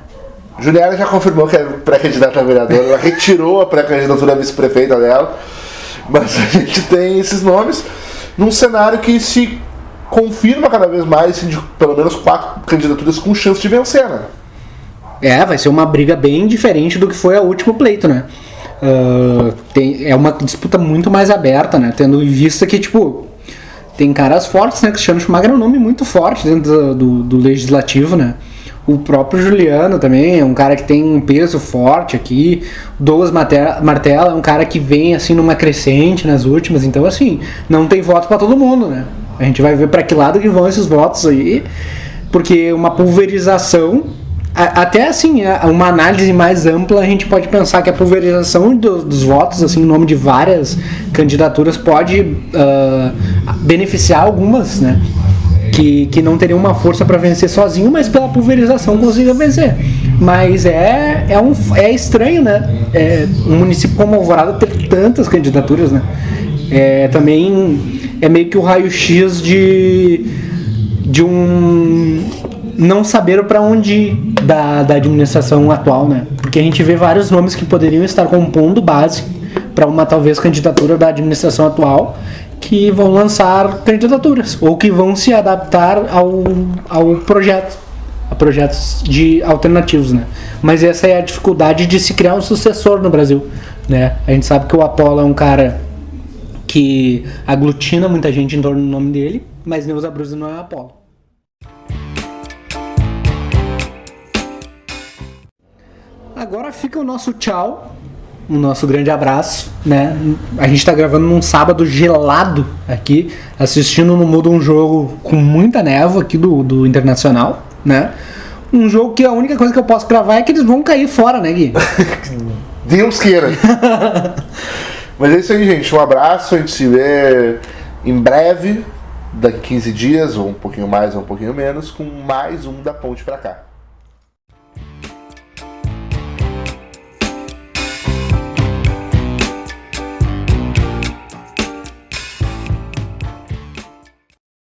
Juliana já confirmou que é pré-candidata a vereadora, ela retirou a pré-candidatura a vice-prefeita dela. Mas a gente tem esses nomes num cenário que se confirma cada vez mais de pelo menos 4 candidaturas com chance de vencer, né? Vai ser uma briga bem diferente do que foi o último pleito, né? É uma disputa muito mais aberta, né? Tendo em vista que, tipo, tem caras fortes, né? Cristiano Schumacher é um nome muito forte dentro do legislativo, né? O próprio Juliano também é um cara que tem um peso forte aqui. O Douglas Martella é um cara que vem assim numa crescente nas últimas. Então, assim, não tem voto pra todo mundo, né? A gente vai ver pra que lado que vão esses votos aí. Porque uma pulverização, até assim, uma análise mais ampla, a gente pode pensar que a pulverização dos votos, assim, em nome de várias candidaturas, pode beneficiar algumas, né? Que não teriam uma força para vencer sozinho, mas pela pulverização consiga vencer. Mas é estranho, né? Um município como Alvorada ter tantas candidaturas, né? Também é meio que o raio-x de um não saber para onde ir da administração atual, né? Porque a gente vê vários nomes que poderiam estar compondo base para uma talvez candidatura da administração atual, que vão lançar candidaturas ou que vão se adaptar ao projeto, a projetos alternativos, né? Mas essa é a dificuldade de se criar um sucessor no Brasil, né? A gente sabe que o Apolo é um cara que aglutina muita gente em torno do nome dele, mas Neuza Abruzzi não é Apolo. Agora fica o nosso tchau. O nosso grande abraço, né? A gente tá gravando num sábado gelado aqui, assistindo no mudo um jogo com muita névoa aqui do Internacional, né? Um jogo que a única coisa que eu posso gravar é que eles vão cair fora, né, Gui? Deus queira! Mas é isso aí, gente. Um abraço, a gente se vê em breve, daqui 15 dias, ou um pouquinho mais ou um pouquinho menos, com mais um da Ponte Pra Cá.